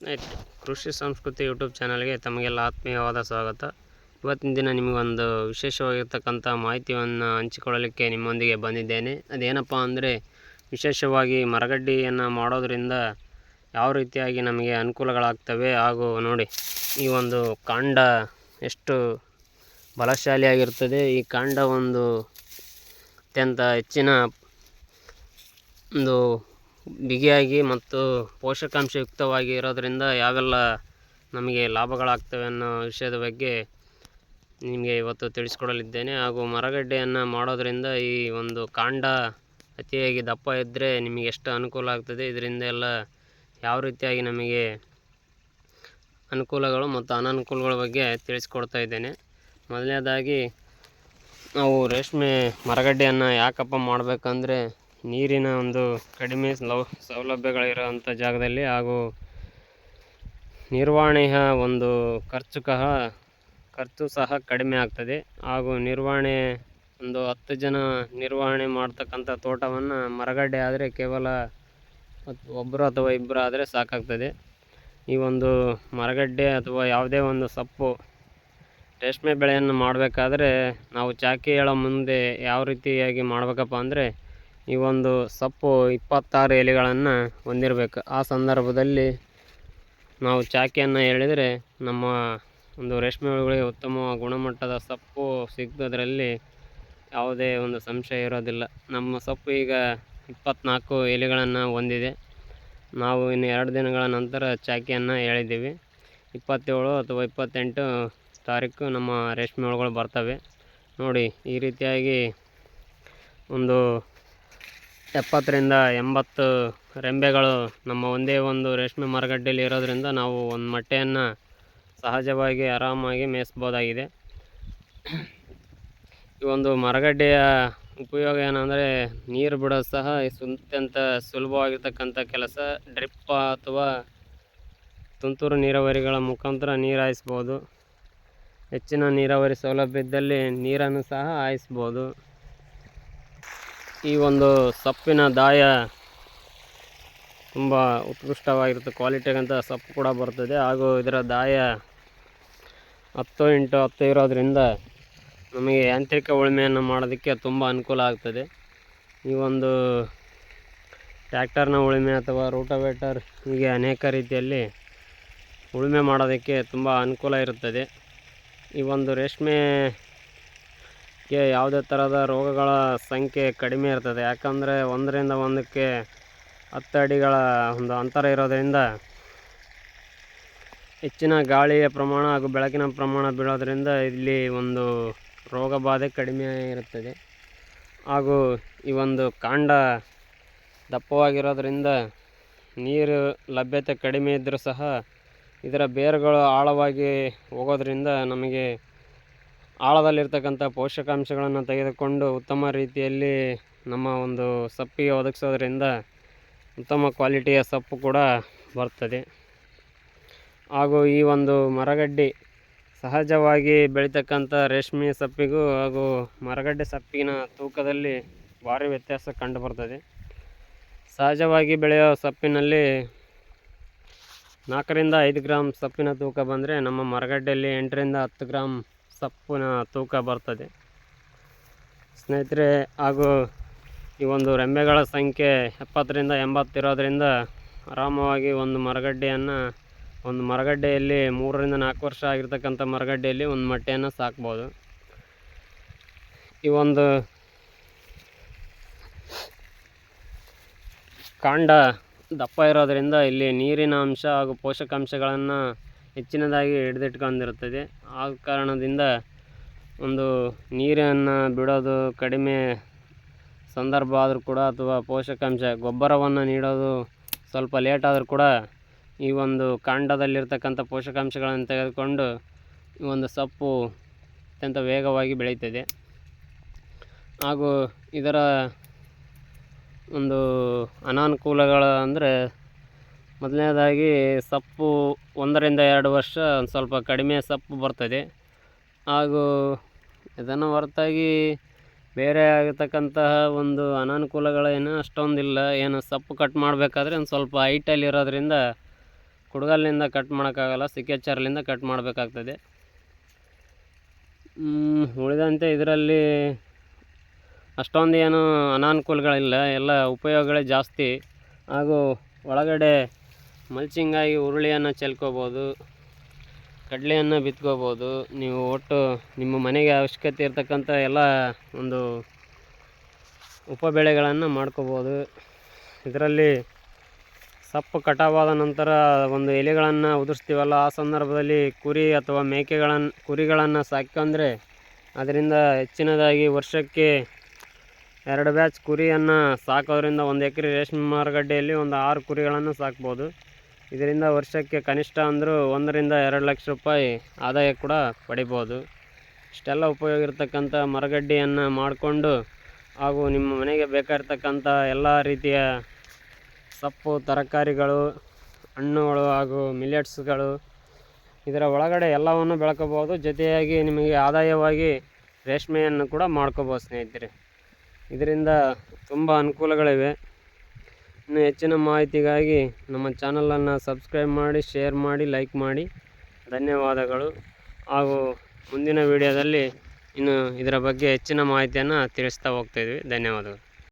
ಆಯ್ತು. ಕೃಷಿ ಸಂಸ್ಕೃತಿ ಯೂಟ್ಯೂಬ್ ಚಾನಲ್ಗೆ ತಮಗೆಲ್ಲ ಆತ್ಮೀಯವಾದ ಸ್ವಾಗತ. ಇವತ್ತಿನ ದಿನ ನಿಮಗೊಂದು ವಿಶೇಷವಾಗಿರ್ತಕ್ಕಂಥ ಮಾಹಿತಿಯನ್ನು ಹಂಚಿಕೊಳ್ಳಲಿಕ್ಕೆ ನಿಮ್ಮೊಂದಿಗೆ ಬಂದಿದ್ದೇನೆ. ಅದೇನಪ್ಪ ಅಂದರೆ, ವಿಶೇಷವಾಗಿ ಮರಗಡ್ಡಿಯನ್ನು ಮಾಡೋದರಿಂದ ಯಾವ ರೀತಿಯಾಗಿ ನಮಗೆ ಅನುಕೂಲಗಳಾಗ್ತವೆ, ಹಾಗೂ ನೋಡಿ ಈ ಒಂದು ಕಾಂಡ ಎಷ್ಟು ಬಲಶಾಲಿಯಾಗಿರ್ತದೆ. ಈ ಕಾಂಡ ಒಂದು ಅತ್ಯಂತ ಹೆಚ್ಚಿನ ಒಂದು ಬಿಗಿಯಾಗಿ ಮತ್ತು ಪೋಷಕಾಂಶಯುಕ್ತವಾಗಿ ಇರೋದರಿಂದ ಯಾವೆಲ್ಲ ನಮಗೆ ಲಾಭಗಳಾಗ್ತವೆ ಅನ್ನೋ ವಿಷಯದ ಬಗ್ಗೆ ನಿಮಗೆ ಇವತ್ತು ತಿಳಿಸ್ಕೊಡಲಿದ್ದೇನೆ. ಹಾಗೂ ಮರಗಡ್ಡೆಯನ್ನು ಮಾಡೋದರಿಂದ ಈ ಒಂದು ಕಾಂಡ ಅತಿಯಾಗಿ ದಪ್ಪ ಇದ್ದರೆ ನಿಮಗೆ ಎಷ್ಟು ಅನುಕೂಲ ಆಗ್ತದೆ, ಇದರಿಂದ ಎಲ್ಲ ಯಾವ ರೀತಿಯಾಗಿ ನಮಗೆ ಅನುಕೂಲಗಳು ಮತ್ತು ಅನಾನುಕೂಲಗಳ ಬಗ್ಗೆ ತಿಳಿಸ್ಕೊಡ್ತಾ ಇದ್ದೇನೆ. ಮೊದಲನೇದಾಗಿ ನಾವು ರೇಷ್ಮೆ ಮರಗಡ್ಡೆಯನ್ನು ಯಾಕಪ್ಪ ಮಾಡಬೇಕಂದ್ರೆ, ನೀರಿನ ಒಂದು ಕಡಿಮೆ ಸೌಲಭ್ಯಗಳಿರೋವಂಥ ಜಾಗದಲ್ಲಿ ಹಾಗೂ ನಿರ್ವಹಣೆಯ ಒಂದು ಖರ್ಚು ಸಹ ಕಡಿಮೆ ಆಗ್ತದೆ. ಹಾಗೂ ನಿರ್ವಹಣೆ ಒಂದು 10 ಜನ ನಿರ್ವಹಣೆ ಮಾಡ್ತಕ್ಕಂಥ ತೋಟವನ್ನು ಮರಗಡ್ಡೆ ಆದರೆ ಕೇವಲ ಒಬ್ಬರು ಅಥವಾ ಇಬ್ಬರು ಆದರೆ ಸಾಕಾಗ್ತದೆ. ಈ ಒಂದು ಮರಗಡ್ಡೆ ಅಥವಾ ಯಾವುದೇ ಒಂದು ಸೊಪ್ಪು ರೇಷ್ಮೆ ಬೆಳೆಯನ್ನು ಮಾಡಬೇಕಾದ್ರೆ ನಾವು ಚಾಕಿ ಹೇಳೋ ಮುಂದೆ ಯಾವ ರೀತಿಯಾಗಿ ಮಾಡಬೇಕಪ್ಪ ಅಂದರೆ, ಈ ಒಂದು ಸೊಪ್ಪು 26 ಎಲೆಗಳನ್ನು ಹೊಂದಿರಬೇಕು. ಆ ಸಂದರ್ಭದಲ್ಲಿ ನಾವು ಚಾಕಿಯನ್ನು ಎಳೆದರೆ ನಮ್ಮ ಒಂದು ರೇಷ್ಮೆ ಹುಳುಗಳಿಗೆ ಉತ್ತಮ ಗುಣಮಟ್ಟದ ಸೊಪ್ಪು ಸಿಗೋದ್ರಲ್ಲಿ ಯಾವುದೇ ಒಂದು ಸಂಶಯ ಇರೋದಿಲ್ಲ. ನಮ್ಮ ಸೊಪ್ಪು ಈಗ 24 ಎಲೆಗಳನ್ನು ಹೊಂದಿದೆ. ನಾವು ಇನ್ನು 2 ದಿನಗಳ ನಂತರ ಚಾಕಿಯನ್ನು ಎಳೆದಿವಿ. 27 ಅಥವಾ 28 ತಾರೀಕು ನಮ್ಮ ರೇಷ್ಮೆ ಹುಳುಗಳು ಬರ್ತವೆ. ನೋಡಿ, ಈ ರೀತಿಯಾಗಿ ಒಂದು 70 ರಿಂದ 80 ರೆಂಬೆಗಳು ನಮ್ಮ ಒಂದೇ ಒಂದು ರೇಷ್ಮೆ ಮರಗಡ್ಡೆಯಲ್ಲಿ ಇರೋದರಿಂದ ನಾವು ಒಂದು ಮೊಟ್ಟೆಯನ್ನು ಸಹಜವಾಗಿ ಆರಾಮಾಗಿ ಮೇಯಿಸ್ಬೋದಾಗಿದೆ. ಈ ಒಂದು ಮರಗಡ್ಡೆಯ ಉಪಯೋಗ ಏನಂದರೆ, ನೀರು ಬಿಡೋದು ಸಹ ಅತ್ಯಂತ ಸುಲಭವಾಗಿರ್ತಕ್ಕಂಥ ಕೆಲಸ. ಡ್ರಿಪ್ ಅಥವಾ ತುಂತುರು ನೀರಾವರಿಗಳ ಮುಖಾಂತರ ನೀರು ಹಾಯಿಸ್ಬೋದು. ಹೆಚ್ಚಿನ ನೀರಾವರಿ ಸೌಲಭ್ಯ ಇದ್ದಲ್ಲಿ ನೀರನ್ನು ಸಹ ಹಾಯಿಸ್ಬೋದು. ಈ ಒಂದು ಸೊಪ್ಪಿನ ದಾಯ ತುಂಬ ಉತ್ಕೃಷ್ಟವಾಗಿರುತ್ತೆ, ಕ್ವಾಲಿಟಿಗಂತ ಸೊಪ್ಪು ಕೂಡ ಬರ್ತದೆ. ಹಾಗೂ ಇದರ ದಾಯ 10x10 ಇರೋದರಿಂದ ನಮಗೆ ಯಾಂತ್ರಿಕ ಉಳುಮೆಯನ್ನು ಮಾಡೋದಕ್ಕೆ ತುಂಬ ಅನುಕೂಲ ಆಗ್ತದೆ. ಈ ಒಂದು ಟ್ರ್ಯಾಕ್ಟರ್ನ ಉಳುಮೆ ಅಥವಾ ರೂಟವೇಟರ್, ಹೀಗೆ ಅನೇಕ ರೀತಿಯಲ್ಲಿ ಉಳುಮೆ ಮಾಡೋದಕ್ಕೆ ತುಂಬ ಅನುಕೂಲ ಇರುತ್ತದೆ. ಈ ಒಂದು ರೇಷ್ಮೆಗೆ ಯಾವುದೇ ಥರದ ರೋಗಗಳ ಸಂಖ್ಯೆ ಕಡಿಮೆ ಇರ್ತದೆ. ಯಾಕಂದರೆ 1ರಿಂದ 1ಕ್ಕೆ 10 ಅಡಿಗಳ ಒಂದು ಅಂತರ ಇರೋದರಿಂದ ಹೆಚ್ಚಿನ ಗಾಳಿಯ ಪ್ರಮಾಣ ಹಾಗೂ ಬೆಳಕಿನ ಪ್ರಮಾಣ ಬೀಳೋದ್ರಿಂದ ಇಲ್ಲಿ ಒಂದು ರೋಗ ಬಾಧೆ ಕಡಿಮೆ ಇರುತ್ತದೆ. ಹಾಗೂ ಈ ಒಂದು ಕಾಂಡ ದಪ್ಪವಾಗಿರೋದ್ರಿಂದ ನೀರು ಲಭ್ಯತೆ ಕಡಿಮೆ ಇದ್ದರೂ ಸಹ ಇದರ ಬೇರುಗಳು ಆಳವಾಗಿ ಹೋಗೋದ್ರಿಂದ ನಮಗೆ ಆಳದಲ್ಲಿರ್ತಕ್ಕಂಥ ಪೋಷಕಾಂಶಗಳನ್ನು ತೆಗೆದುಕೊಂಡು ಉತ್ತಮ ರೀತಿಯಲ್ಲಿ ನಮ್ಮ ಒಂದು ಸೊಪ್ಪಿಗೆ ಒದಗಿಸೋದ್ರಿಂದ ಉತ್ತಮ ಕ್ವಾಲಿಟಿಯ ಸೊಪ್ಪು ಕೂಡ ಬರ್ತದೆ. ಹಾಗೂ ಈ ಒಂದು ಮರಗಡ್ಡೆ ಸಹಜವಾಗಿ ಬೆಳೀತಕ್ಕಂಥ ರೇಷ್ಮೆ ಸೊಪ್ಪಿಗೂ ಹಾಗೂ ಮರಗಡ್ಡೆ ಸೊಪ್ಪಿನ ತೂಕದಲ್ಲಿ ಭಾರಿ ವ್ಯತ್ಯಾಸ ಕಂಡುಬರ್ತದೆ. ಸಹಜವಾಗಿ ಬೆಳೆಯೋ ಸೊಪ್ಪಿನಲ್ಲಿ 4ರಿಂದ 5 ಗ್ರಾಮ್ ಸೊಪ್ಪಿನ ತೂಕ ಬಂದರೆ, ನಮ್ಮ ಮರಗಡ್ಡೆಯಲ್ಲಿ 8ರಿಂದ 10 ಗ್ರಾಮ್ ಸೊಪ್ಪಿನ ತೂಕ ಬರ್ತದೆ ಸ್ನೇಹಿತರೆ. ಹಾಗೂ ಈ ಒಂದು ರೆಂಬೆಗಳ ಸಂಖ್ಯೆ 70ರಿಂದ 80 ಇರೋದರಿಂದ ಆರಾಮವಾಗಿ ಒಂದು ಮರಗಡ್ಡೆಯಲ್ಲಿ 3ರಿಂದ 4 ವರ್ಷ ಆಗಿರ್ತಕ್ಕಂಥ ಮರಗಡ್ಡೆಯಲ್ಲಿ ಒಂದು ಮೊಟ್ಟೆಯನ್ನು ಸಾಕ್ಬೋದು. ಈ ಒಂದು ಕಾಂಡ ದಪ್ಪ ಇರೋದರಿಂದ ಇಲ್ಲಿ ನೀರಿನ ಅಂಶ ಹಾಗೂ ಪೋಷಕಾಂಶಗಳನ್ನು ಹೆಚ್ಚಿನದಾಗಿ ಹಿಡಿದಿಟ್ಕೊಂಡಿರುತ್ತದೆ. ಆ ಕಾರಣದಿಂದ ಒಂದು ನೀರನ್ನು ಬಿಡೋದು ಕಡಿಮೆ ಸಂದರ್ಭ ಆದರೂ ಕೂಡ, ಅಥವಾ ಪೋಷಕಾಂಶ ಗೊಬ್ಬರವನ್ನು ನೀಡೋದು ಸ್ವಲ್ಪ ಲೇಟ್ ಆದರೂ ಕೂಡ, ಈ ಒಂದು ಕಾಂಡದಲ್ಲಿರ್ತಕ್ಕಂಥ ಪೋಷಕಾಂಶಗಳನ್ನು ತೆಗೆದುಕೊಂಡು ಈ ಒಂದು ಸೊಪ್ಪು ಅತ್ಯಂತ ವೇಗವಾಗಿ ಬೆಳೀತದೆ. ಹಾಗೂ ಇದರ ಒಂದು ಅನಾನುಕೂಲಗಳು ಅಂದರೆ, ಮೊದಲನೇದಾಗಿ ಸೊಪ್ಪು 1ರಿಂದ 2 ವರ್ಷ ಒಂದು ಸ್ವಲ್ಪ ಕಡಿಮೆ ಸೊಪ್ಪು ಬರ್ತದೆ. ಹಾಗೂ ಇದನ್ನು ಹೊರತಾಗಿ ಬೇರೆ ಆಗಿರ್ತಕ್ಕಂತಹ ಒಂದು ಅನಾನುಕೂಲಗಳೇನು ಅಷ್ಟೊಂದಿಲ್ಲ. ಏನು ಸೊಪ್ಪು ಕಟ್ ಮಾಡಬೇಕಾದ್ರೆ ಒಂದು ಸ್ವಲ್ಪ ಹೈಟಲ್ಲಿರೋದ್ರಿಂದ ಕುಡ್ಗಲ್ಲಿಂದ ಕಟ್ ಮಾಡೋಕ್ಕಾಗಲ್ಲ, ಸಿಕೇಚರ್ಲಿಂದ ಕಟ್ ಮಾಡಬೇಕಾಗ್ತದೆ. ಉಳಿದಂತೆ ಇದರಲ್ಲಿ ಅಷ್ಟೊಂದು ಏನು ಅನಾನುಕೂಲಗಳಿಲ್ಲ, ಎಲ್ಲ ಉಪಯೋಗಗಳೇ ಜಾಸ್ತಿ. ಹಾಗೂ ಒಳಗಡೆ ಮಲ್ಚಿಂಗಾಗಿ ಉರುಳಿಯನ್ನು ಚೆಲ್ಕೋಬೋದು, ಕಡಲೆಯನ್ನು ಬಿತ್ಕೋಬೋದು. ನೀವು ಒಟ್ಟು ನಿಮ್ಮ ಮನೆಗೆ ಅವಶ್ಯಕತೆ ಇರತಕ್ಕಂಥ ಎಲ್ಲ ಒಂದು ಉಪಬೆಳೆಗಳನ್ನು ಮಾಡ್ಕೋಬೋದು. ಇದರಲ್ಲಿ ಸೊಪ್ಪು ಕಟಾವಾದ ನಂತರ ಒಂದು ಎಲೆಗಳನ್ನು ಉದುರಿಸ್ತೀವಲ್ಲ, ಆ ಸಂದರ್ಭದಲ್ಲಿ ಕುರಿ ಅಥವಾ ಕುರಿಗಳನ್ನು ಸಾಕೊಂಡ್ರೆ ಅದರಿಂದ ಹೆಚ್ಚಿನದಾಗಿ ವರ್ಷಕ್ಕೆ 2 ಬ್ಯಾಚ್ ಕುರಿಯನ್ನು ಸಾಕೋದ್ರಿಂದ 1 ಎಕರೆ ರೇಷ್ಮೆ ಮಾರುಗಡ್ಡೆಯಲ್ಲಿ ಒಂದು 6 ಕುರಿಗಳನ್ನು ಸಾಕ್ಬೋದು. ಇದರಿಂದ ವರ್ಷಕ್ಕೆ ಕನಿಷ್ಠ ಅಂದರೂ 1 ರಿಂದ 2 ಲಕ್ಷ ರೂಪಾಯಿ ಆದಾಯ ಕೂಡ ಪಡಿಬೋದು. ಇಷ್ಟೆಲ್ಲ ಉಪಯೋಗ ಇರತಕ್ಕಂಥ ಮರಗಡ್ಡೆಯನ್ನು ಮಾಡಿಕೊಂಡು ಹಾಗೂ ನಿಮ್ಮ ಮನೆಗೆ ಬೇಕಾಗಿರ್ತಕ್ಕಂಥ ಎಲ್ಲ ರೀತಿಯ ಸೊಪ್ಪು, ತರಕಾರಿಗಳು, ಹಣ್ಣುಗಳು ಹಾಗೂ ಮಿಲೆಟ್ಸ್ಗಳು ಇದರ ಒಳಗಡೆ ಎಲ್ಲವನ್ನು ಬೆಳ್ಕೋಬೋದು. ಜೊತೆಯಾಗಿ ನಿಮಗೆ ಆದಾಯವಾಗಿ ರೇಷ್ಮೆಯನ್ನು ಕೂಡ ಮಾಡ್ಕೋಬೋದು ಸ್ನೇಹಿತರೆ. ಇದರಿಂದ ತುಂಬ ಅನುಕೂಲಗಳಿವೆ. ಇನ್ನು ಹೆಚ್ಚಿನ ಮಾಹಿತಿಗಾಗಿ ನಮ್ಮ ಚಾನಲನ್ನು ಸಬ್ಸ್ಕ್ರೈಬ್ ಮಾಡಿ, ಶೇರ್ ಮಾಡಿ, ಲೈಕ್ ಮಾಡಿ. ಧನ್ಯವಾದಗಳು. ಹಾಗೂ ಮುಂದಿನ ವಿಡಿಯೋದಲ್ಲಿ ಇನ್ನು ಇದರ ಬಗ್ಗೆ ಹೆಚ್ಚಿನ ಮಾಹಿತಿಯನ್ನು ತಿಳಿಸ್ತಾ ಹೋಗ್ತಾಯಿದ್ವಿ. ಧನ್ಯವಾದಗಳು.